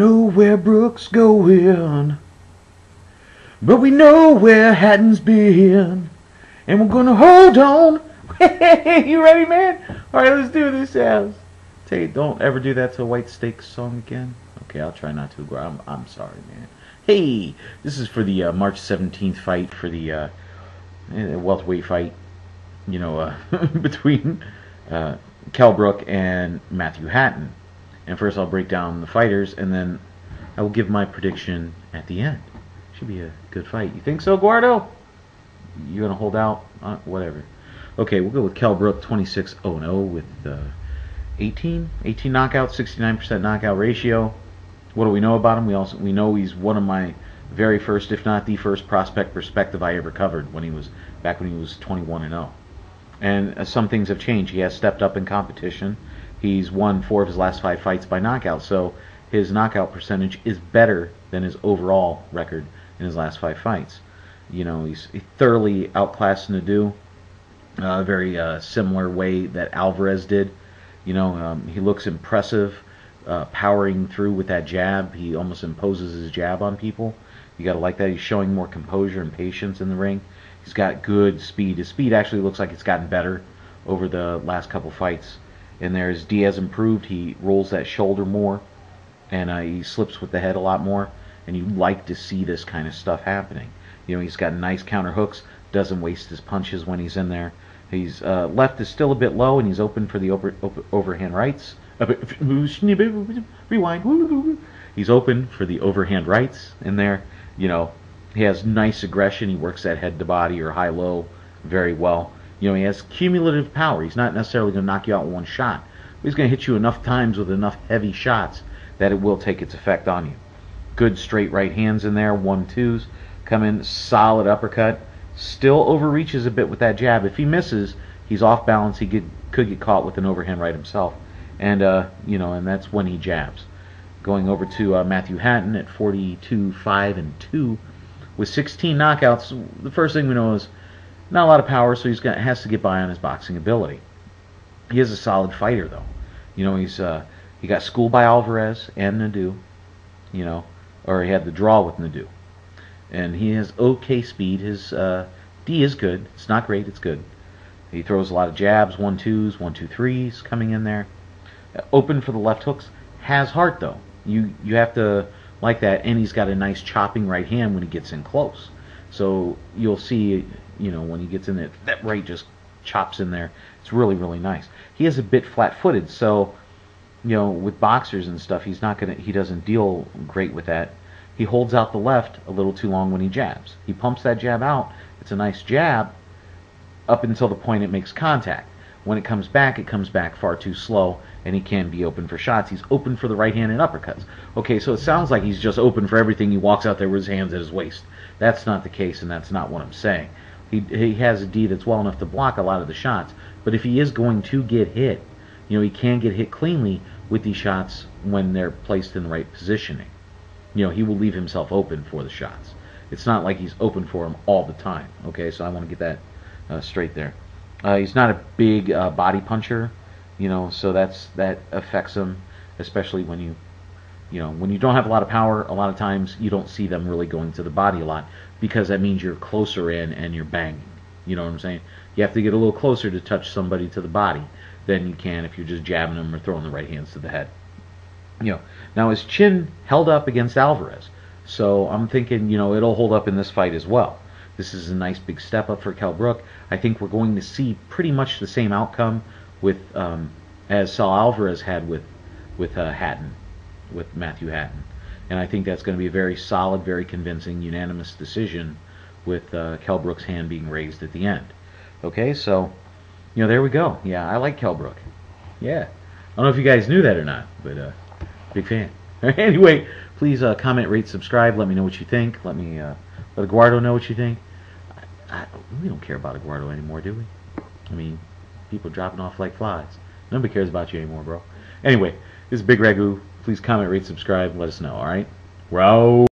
know where Brook's going, but we know where Hatton's been, and we're gonna hold on. Hey, you ready, man? All right, let's do this. Don't ever do that to a White Steak song again. Okay, I'll try not to. I'm sorry, man. Hey, this is for the March 17th fight, for the welterweight fight, between Kell Brook and Matthew Hatton. And first I'll break down the fighters, and then I will give my prediction at the end. Should be a good fight. You think so, Guardo? You gonna hold out? Whatever. Okay, we'll go with Kell Brook, 26-0 with 18 knockouts, 69% knockout ratio. What do we know about him? We know he's one of my very first, if not the first, prospect perspective I ever covered when he was 21-0. And some things have changed. He has stepped up in competition. He's won 4 of his last 5 fights by knockout, so his knockout percentage is better than his overall record in his last 5 fights. He's thoroughly outclassed Nadu, a very similar way that Alvarez did. He looks impressive, powering through with that jab. He almost imposes his jab on people. You got to like that. He's showing more composure and patience in the ring. He's got good speed. His speed actually looks like it's gotten better over the last couple fights. And there's Diaz improved. He rolls that shoulder more, and he slips with the head a lot more. And you like to see this kind of stuff happening. He's got nice counter hooks. Doesn't waste his punches when he's in there. His left is still a bit low, and he's open for the overhand rights. Rewind. He's open for the overhand rights in there. He has nice aggression. He works that head to body or high-low very well. He has cumulative power. He's not necessarily going to knock you out in one shot, but he's going to hit you enough times with enough heavy shots that it will take its effect on you. Good straight right hands in there, 1-2s. Come in, solid uppercut. Still overreaches a bit with that jab. If he misses, he's off balance. He could get caught with an overhand right himself. And, and that's when he jabs. Going over to Matthew Hatton at 42-5-2 with 16 knockouts. The first thing we know is not a lot of power, so has to get by on his boxing ability. He is a solid fighter, though. He got schooled by Alvarez and Nadu, or he had the draw with Nadu. And he has okay speed. His D is good. It's not great, it's good. He throws a lot of jabs, 1-2s, 1-2-3s coming in there. Open for the left hooks. Has heart, though. You have to like that, and he's got a nice chopping right hand when he gets in close. So you'll see, when he gets in there, that right just chops in there. It's really, really nice. He is a bit flat-footed, so with boxers and stuff, he doesn't deal great with that. He holds out the left a little too long when he jabs. He pumps that jab out. It's a nice jab up until the point it makes contact. When it comes back far too slow, and he can be open for shots. He's open for the right hand and uppercuts. Okay, so it sounds like he's just open for everything. He walks out there with his hands at his waist. That's not the case, and that's not what I'm saying. He has a D that's well enough to block a lot of the shots, but if he is going to get hit, he can get hit cleanly with these shots when they're placed in the right positioning. He will leave himself open for the shots. It's not like he's open for them all the time. Okay, so I want to get that straight there. He's not a big body puncher, so that affects him, especially when you don't have a lot of power. A lot of times you don't see them really going to the body a lot, because that means you're closer in and you're banging. You know what I'm saying? You have to get a little closer to touch somebody to the body than you can if you're just jabbing them or throwing the right hands to the head. Now his chin held up against Alvarez, so I'm thinking, it'll hold up in this fight as well. This is a nice big step up for Kell Brook. I think we're going to see pretty much the same outcome with as Saul Alvarez had with Matthew Hatton, and I think that's going to be a very solid, very convincing, unanimous decision with Kell Brook's hand being raised at the end. Okay, so there we go. Yeah, I like Kell Brook. Yeah, I don't know if you guys knew that or not, but big fan. Anyway, please comment, rate, subscribe. Let me know what you think. Let Eduardo know what you think. We don't care about Eduardo anymore, do we? I mean, people dropping off like flies. Nobody cares about you anymore, bro. Anyway, this is Bigragu. Please comment, rate, subscribe. Let us know, all right? Bro.